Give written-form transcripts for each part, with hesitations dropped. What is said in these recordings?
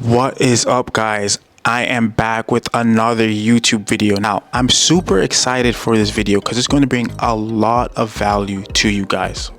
What is up, guys? I am back with another YouTube video. Now, I'm super excited for this video because it's going to bring a lot of value to you guys.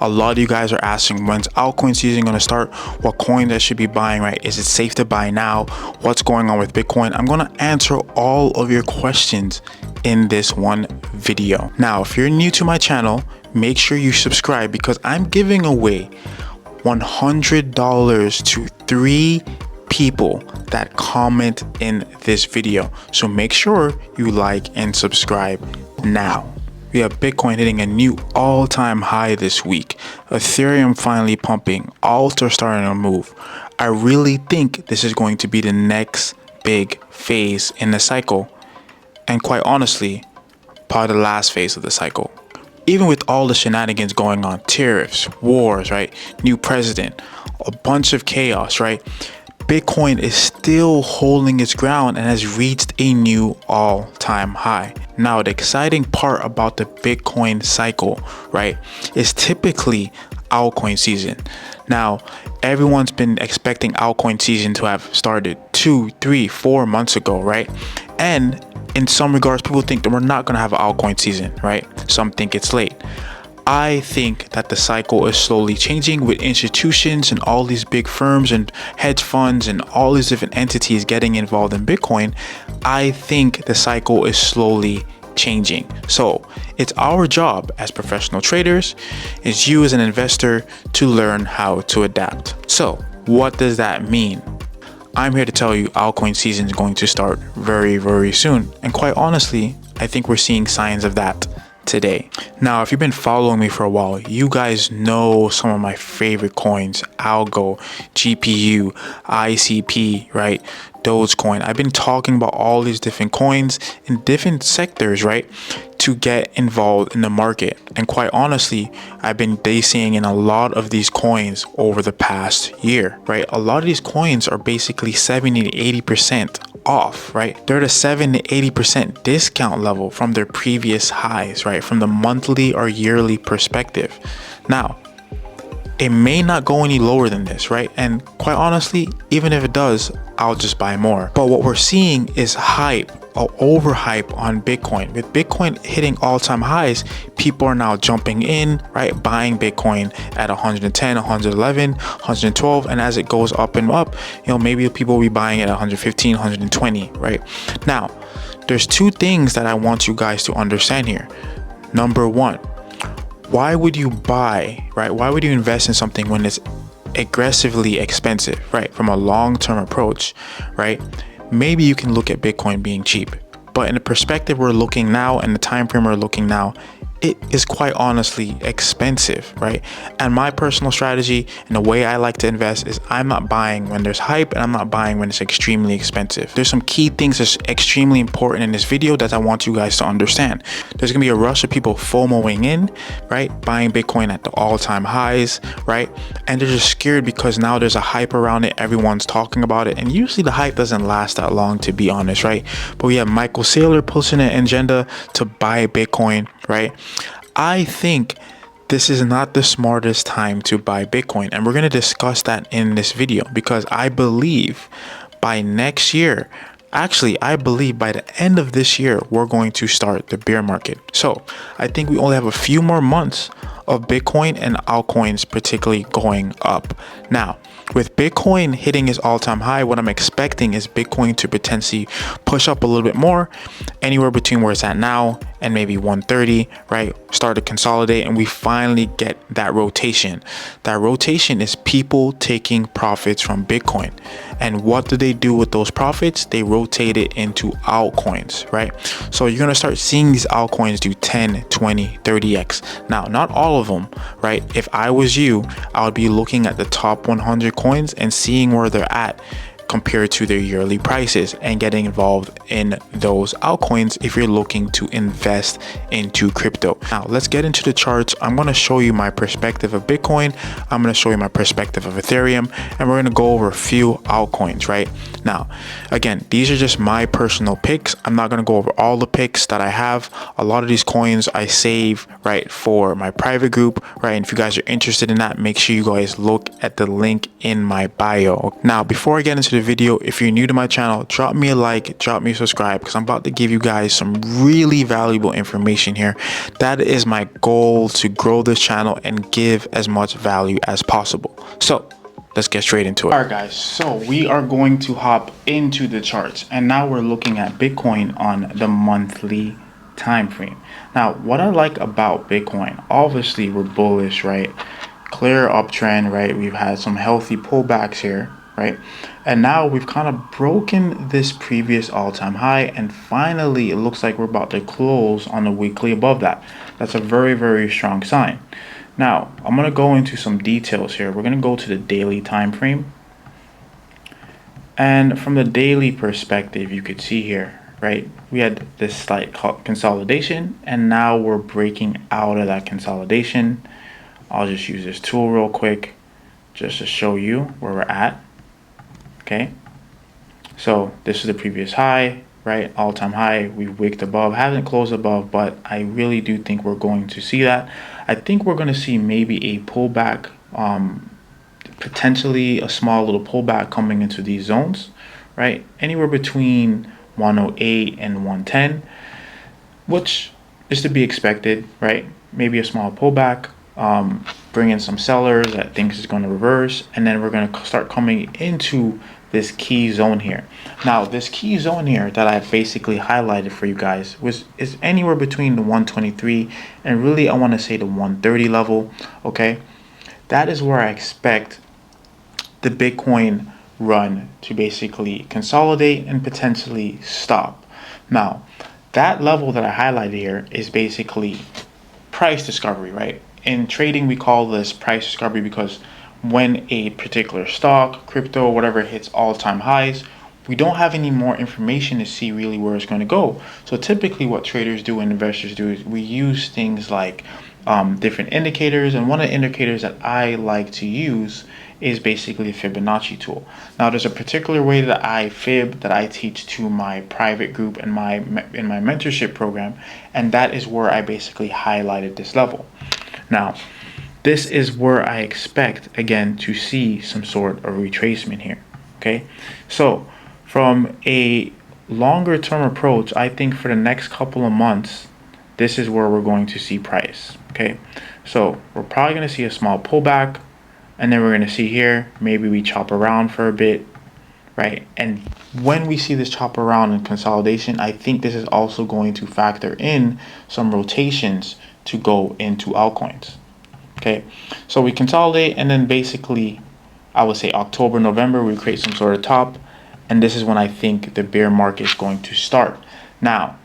A lot of you guys are asking, when's altcoin season going to start? What coins I should be buying, right? Is it safe to buy now? What's going on with Bitcoin? I'm going to answer all of your questions in this one video. Now, if you're new to my channel, make sure you subscribe because I'm giving away $100 to 3 people that comment in this video. So make sure you like and subscribe now. We have Bitcoin hitting a new all-time high this week. Ethereum finally pumping. Alt are starting to move. I really think this is going to be the next big phase in the cycle. And quite honestly, probably the last phase of the cycle. Even with all the shenanigans going on, tariffs, wars, right? New president, a bunch of chaos, right? Bitcoin is still holding its ground and has reached a new all-time high. Now, the exciting part about the Bitcoin cycle, right, is typically altcoin season. Now, everyone's been expecting altcoin season to have started 2, 3, 4 months ago, right? And in some regards, people think that we're not going to have an altcoin season, right? Some think it's late. I think that the cycle is slowly changing with institutions and all these big firms and hedge funds and all these different entities getting involved in Bitcoin. I think the cycle is slowly changing. So it's our job as professional traders, it's you as an investor to learn how to adapt. So what does that mean? I'm here to tell you altcoin season is going to start very, very soon. And quite honestly, I think we're seeing signs of that today. Now, if you've been following me for a while, you guys know some of my favorite coins: Algo, GPU, ICP, right? Dogecoin. I've been talking about all these different coins in different sectors, right, to get involved in the market. And quite honestly, I've been seeing in a lot of these coins over the past year, right? A lot of these coins are basically 70 to 80% off, right? They're at a 7 to 80% discount level from their previous highs, right? From the monthly or yearly perspective. Now, it may not go any lower than this, right? And quite honestly, even if it does, I'll just buy more. But what we're seeing is hype, or overhype on Bitcoin. With Bitcoin hitting all-time highs, people are now jumping in, right? Buying Bitcoin at 110, 111, 112. And as it goes up and up, maybe people will be buying it at 115, 120, right? Now, there's 2 things that I want you guys to understand here. Number 1, why would you buy, right? Why would you invest in something when it's aggressively expensive, right? From a long-term approach, right? Maybe you can look at Bitcoin being cheap, but in the perspective we're looking now and the time frame we're looking now, it is quite honestly expensive, right? And my personal strategy and the way I like to invest is I'm not buying when there's hype and I'm not buying when it's extremely expensive. There's some key things that's extremely important in this video that I want you guys to understand. There's gonna be a rush of people FOMOing in, right? Buying Bitcoin at the all-time highs, right? And they're just scared because now there's a hype around it. Everyone's talking about it. And usually the hype doesn't last that long, to be honest, right? But we have Michael Saylor pushing an agenda to buy Bitcoin, right? I think this is not the smartest time to buy Bitcoin, and we're going to discuss that in this video because I believe by next year, actually I believe by the end of this year, we're going to start the bear market. So I think we only have a few more months of Bitcoin and altcoins particularly going up. Now, with Bitcoin hitting its all-time high, what I'm expecting is Bitcoin to potentially push up a little bit more, anywhere between where it's at now and maybe 130, right? Start to consolidate and we finally get that rotation. That rotation is people taking profits from Bitcoin. And what do they do with those profits? They rotate it into altcoins, right? So you're going to start seeing these altcoins do 10, 20, 30x. Now, not all of them, right? If I was you, I would be looking at the top 100 coins and seeing where they're at compared to their yearly prices and getting involved in those altcoins if you're looking to invest into crypto. Now let's get into the charts. I'm going to show you my perspective of Bitcoin. I'm going to show you my perspective of Ethereum, and we're going to go over a few altcoins, right? Now, again, these are just my personal picks. I'm not going to go over all the picks that I have. A lot of these coins I save, right, for my private group, right? And if you guys are interested in that, make sure you guys look at the link in my bio. Now, before I get into the the video. If you're new to my channel, drop me a like, drop me a subscribe, because I'm about to give you guys some really valuable information here. That is my goal, to grow this channel and give as much value as possible. So let's get straight into it. All right, guys, so we are going to hop into the charts, and now we're looking at Bitcoin on the monthly time frame. Now, what I like about Bitcoin, obviously we're bullish, right? Clear uptrend, right? We've had some healthy pullbacks here, right? And now we've kind of broken this previous all-time high, and finally it looks like we're about to close on the weekly above that. That's a very, very strong sign. Now, I'm going to go into some details here. We're going to go to the daily time frame. And from the daily perspective, you could see here, right? We had this slight consolidation, and now we're breaking out of that consolidation. I'll just use this tool real quick just to show you where we're at. Okay, so this is the previous high, right? All-time high. We've wicked above, haven't closed above, but I really do think we're going to see that. I think we're going to see maybe a pullback, potentially a small little pullback coming into these zones, right? Anywhere between 108 and 110, which is to be expected, right? Maybe a small pullback. Bring in some sellers that thinks is going to reverse, and then we're going to start coming into this key zone here. Now, this key zone here that I basically highlighted for you guys is anywhere between the 123 and really I want to say the 130 level. Okay, that is where I expect the Bitcoin run to basically consolidate and potentially stop. Now, that level that I highlighted here is basically price discovery, right? In trading, we call this price discovery because when a particular stock, crypto, whatever hits all-time highs, we don't have any more information to see really where it's going to go. So typically what traders do and investors do is we use things like different indicators, and one of the indicators that I like to use is basically the Fibonacci tool. Now, there's a particular way that I fib that I teach to my private group in my mentorship program, and that is where I basically highlighted this level. Now, this is where I expect, again, to see some sort of retracement here, okay? So, from a longer term approach, I think for the next couple of months, this is where we're going to see price, okay? So, we're probably going to see a small pullback, and then we're going to see here, maybe we chop around for a bit, right? And when we see this chop around and consolidation, I think this is also going to factor in some rotations to go into altcoins. Okay, so we consolidate, and then basically I would say October, November, we create some sort of top, and this is when I think the bear market is going to start. Now,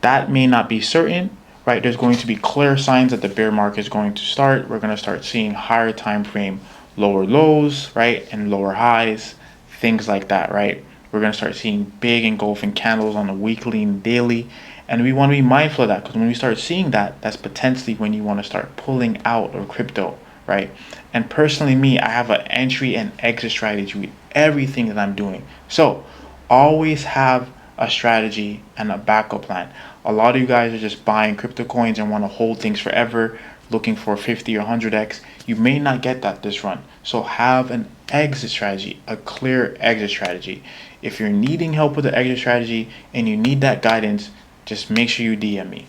that may not be certain, right? There's going to be clear signs that the bear market is going to start. We're going to start seeing higher time frame, lower lows, right, and lower highs, things like that, right? We're going to start seeing big engulfing candles on the weekly and daily. And we want to be mindful of that, because when we start seeing that, that's potentially when you want to start pulling out of crypto, right? And personally, me, I have an entry and exit strategy with everything that I'm doing. So always have a strategy and a backup plan. A lot of you guys are just buying crypto coins and want to hold things forever, looking for 50 or 100x. You may not get that this run. So have an exit strategy, a clear exit strategy. If you're needing help with the exit strategy and you need that guidance, just make sure you DM me.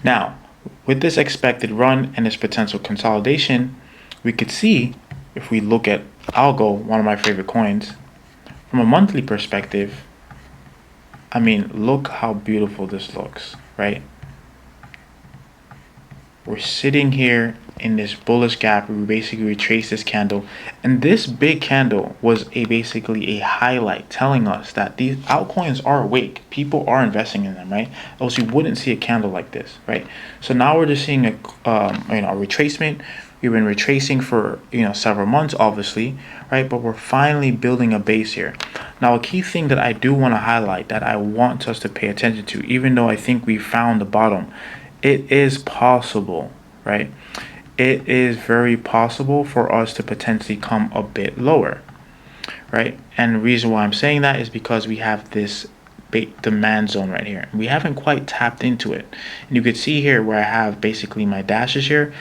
Now, with this expected run and this potential consolidation, we could see, if we look at Algo, one of my favorite coins, from a monthly perspective, I mean, look how beautiful this looks, right? We're sitting here in this bullish gap. We basically retrace this candle, and this big candle was basically a highlight telling us that these altcoins are awake. People are investing in them, right? Else you wouldn't see a candle like this, right? So now we're just seeing a retracement. We've been retracing for several months, obviously, right? But we're finally building a base here. Now, a key thing that I do want to highlight, that I want us to pay attention to, even though I think we found the bottom, it is possible, right? It is very possible for us to potentially come a bit lower, right? And the reason why I'm saying that is because we have this demand zone right here. We haven't quite tapped into it. And you could see here where I have basically my dashes here.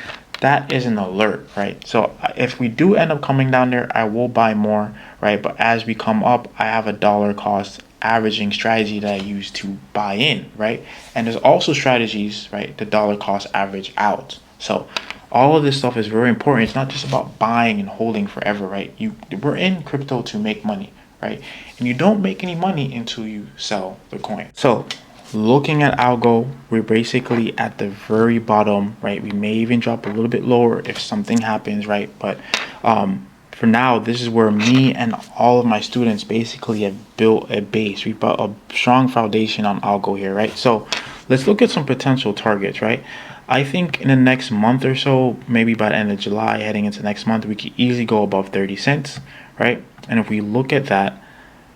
that is an alert, right? So if we do end up coming down there, I will buy more, right? But as we come up, I have a dollar cost averaging strategy that I use to buy in, right? And there's also strategies, right? The dollar cost average out. So all of this stuff is very important. It's not just about buying and holding forever, right? We're in crypto to make money, right? And you don't make any money until you sell the coin. So looking at algo, we're basically at the very bottom, right? We may even drop a little bit lower if something happens, right? But for now, this is where me and all of my students basically have built a base. We built a strong foundation on algo here, right? So let's look at some potential targets, right? I think in the next month or so, maybe by the end of July, heading into next month, we could easily go above 30 cents, right? And if we look at that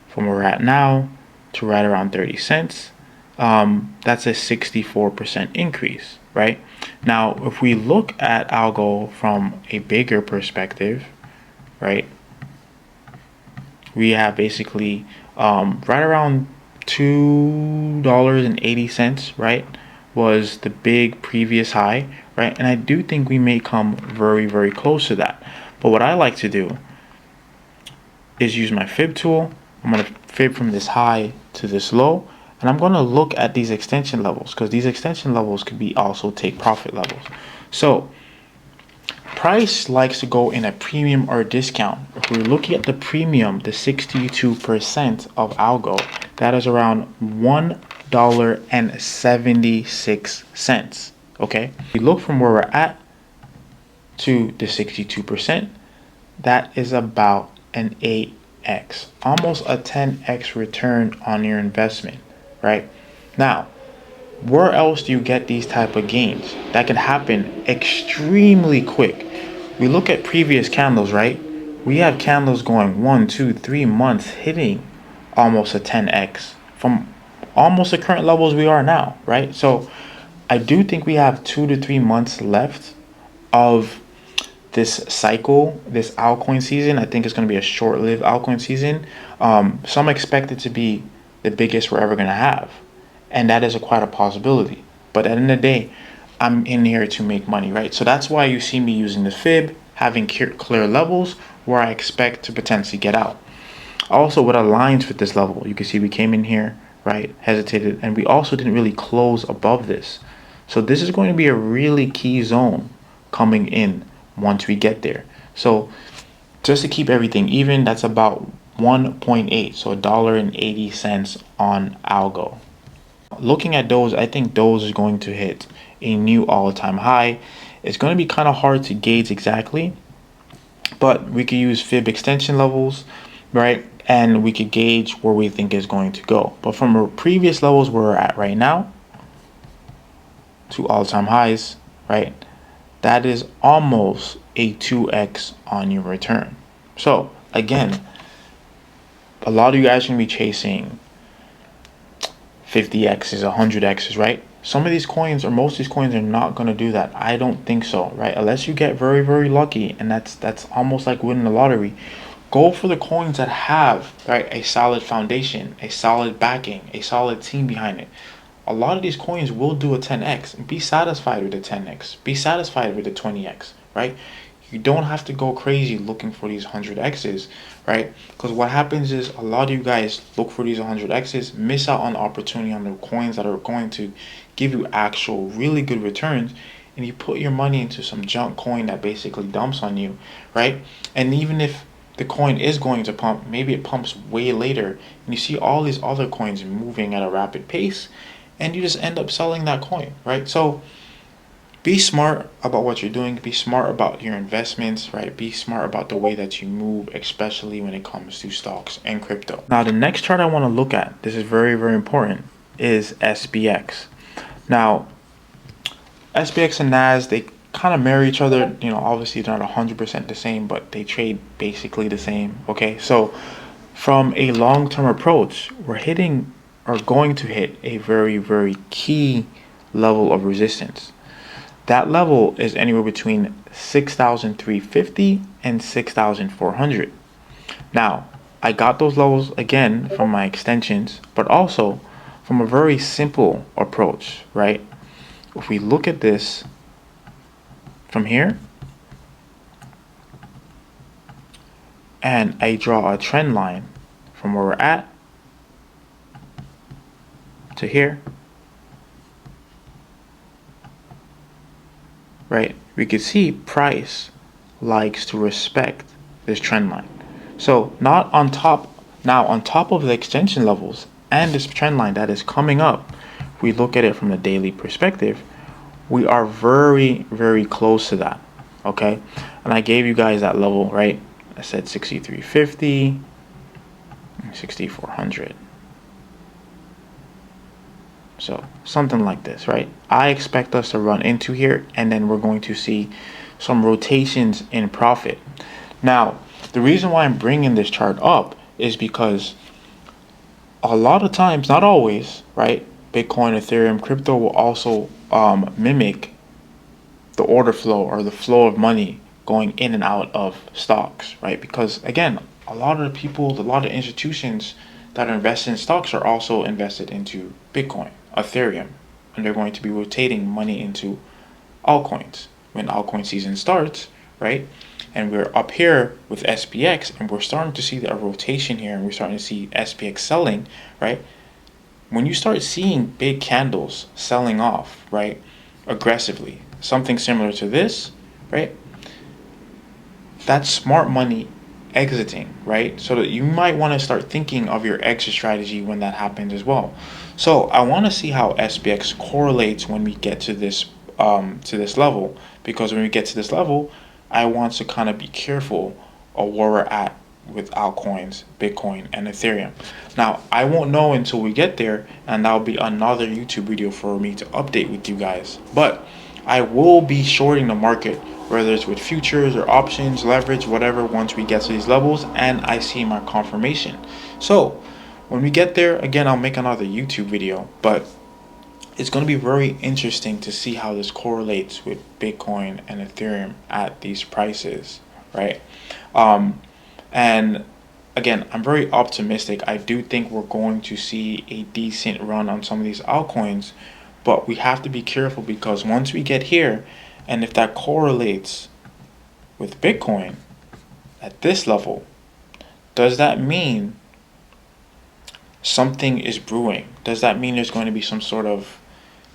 from where we're at now to right around 30 cents, that's a 64% increase, right? Now, if we look at algo from a bigger perspective, right, we have basically right around $2.80, right, was the big previous high, right? And I do think we may come very, very close to that. But what I like to do is use my fib tool. I'm going to fib from this high to this low, and I'm going to look at these extension levels, because these extension levels could be also take profit levels. So price likes to go in a premium or a discount. If we're looking at the premium, the 62% of algo, that is around $1.76. Okay, we look from where we're at to the 62%, that is about an 8x, almost a 10x return on your investment, right? Now, where else do you get these type of gains? That can happen extremely quick. We look at previous candles, right? We have candles going 1, 2, 3 months hitting almost a 10x from almost the current levels we are now, right? So I do think we have 2 to 3 months left of this cycle, this altcoin season. I think it's going to be a short-lived altcoin season. Some expect it to be the biggest we're ever going to have, and that is quite a possibility. But at the end of the day, I'm in here to make money, right? So that's why you see me using the fib, having clear levels where I expect to potentially get out. Also, what aligns with this level, you can see we came in here, right, hesitated, and we also didn't really close above this. So this is going to be a really key zone coming in once we get there. So just to keep everything even, that's about 1.8, so $1.80 on algo. Looking at those, I think those is going to hit a new all-time high. It's going to be kind of hard to gauge exactly, but we could use fib extension levels, right? And we could gauge where we think is going to go. But from our previous levels where we're at right now to all-time highs, right, that is almost a 2x on your return. So again, a lot of you guys are going to be chasing 50x's, 100x's, right? Some of these coins, or most of these coins, are not going to do that. I don't think so, right? Unless you get very, very lucky, and that's almost like winning the lottery. Go for the coins that have, right, a solid foundation, a solid backing, a solid team behind it. A lot of these coins will do a 10x, and be satisfied with the 10x. Be satisfied with the 20x, right? You don't have to go crazy looking for these 100x's, right? Because what happens is a lot of you guys look for these 100x's, miss out on the opportunity on the coins that are going to give you actual really good returns, and you put your money into some junk coin that basically dumps on you, right? And even if the coin is going to pump, maybe it pumps way later, and you see all these other coins moving at a rapid pace, and you just end up selling that coin, right? So be smart about what you're doing. Be smart about your investments, right? Be smart about the way that you move, especially when it comes to stocks and crypto. Now, the next chart I want to look at, this is very, very important, is SPX. Now, SPX and NAS, they kind of mirror each other. You know, obviously they're not 100% the same, but they trade basically the same, okay? So from a long-term approach, we're hitting, or going to hit, a very, very key level of resistance. That level is anywhere between 6,350 and 6,400. Now, I got those levels again from my extensions, but also from a very simple approach, right? If we look at this from here and I draw a trend line from where we're at to here, right, we could see price likes to respect this trend line. So not on top, now on top of the extension levels and this trend line that is coming up, we look at it from the daily perspective, we are very, very close to that. Okay, and I gave you guys that level, right? I said 6350, 6400. So something like this, right? I expect us to run into here, and then we're going to see some rotations in profit. Now, the reason why I'm bringing this chart up is because a lot of times, not always, right? Bitcoin, Ethereum, crypto will also mimic the order flow or the flow of money going in and out of stocks, right? Because again, a lot of people, a lot of institutions that are invested in stocks are also invested into Bitcoin, Ethereum, and they're going to be rotating money into altcoins when altcoin season starts, right? And we're up here with SPX, and we're starting to see a rotation here, and we're starting to see SPX selling, right? When you start seeing big candles selling off, right, aggressively, something similar to this, right, that's smart money exiting, right? So that you might want to start thinking of your exit strategy when that happens as well. So I want to see how SPX correlates when we get to this level, because when we get to this level, I want to kind of be careful of where we're at with altcoins, Bitcoin, and Ethereum. Now, I won't know until we get there, and that'll be another YouTube video for me to update with you guys. But I will be shorting the market, whether it's with futures or options, leverage, whatever, once we get to these levels and I see my confirmation. So when we get there, again, I'll make another YouTube video, but it's going to be very interesting to see how this correlates with Bitcoin and Ethereum at these prices, right? And again, I'm very optimistic. I do think we're going to see a decent run on some of these altcoins, but we have to be careful, because once we get here, and if that correlates with Bitcoin at this level, does that mean something is brewing? Does that mean there's going to be some sort of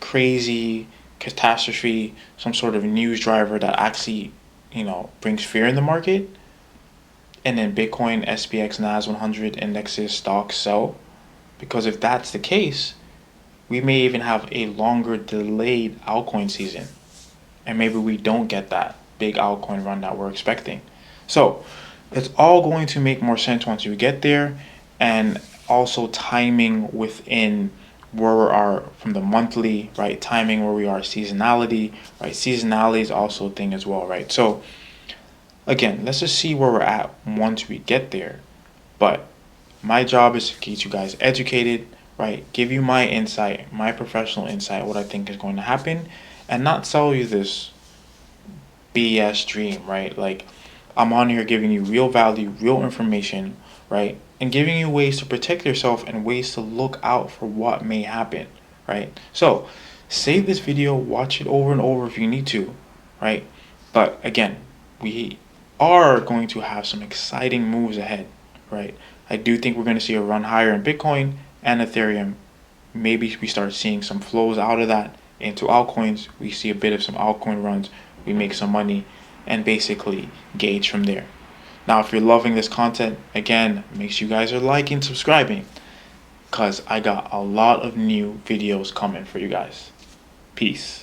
crazy catastrophe, some sort of news driver that actually, brings fear in the market? And then Bitcoin, SPX, NAS 100 indexes, stocks sell? Because if that's the case, we may even have a longer delayed altcoin season, and maybe we don't get that big altcoin run that we're expecting. So it's all going to make more sense once we get there, and also timing within where we are from the monthly, right? Timing where we are, seasonality, right? Seasonality is also a thing as well, right? So again, let's just see where we're at once we get there. But my job is to keep you guys educated, right? Give you my insight, my professional insight, what I think is going to happen, and not sell you this BS dream, right? Like, I'm on here giving you real value, real information, right? And giving you ways to protect yourself and ways to look out for what may happen, right? So save this video, watch it over and over if you need to, right? But again, we are going to have some exciting moves ahead, right? I do think we're going to see a run higher in Bitcoin and Ethereum. Maybe we start seeing some flows out of that into altcoins. We see a bit of some altcoin runs. We make some money and basically gauge from there. Now, if you're loving this content, again, make sure you guys are liking, subscribing, because I got a lot of new videos coming for you guys. Peace.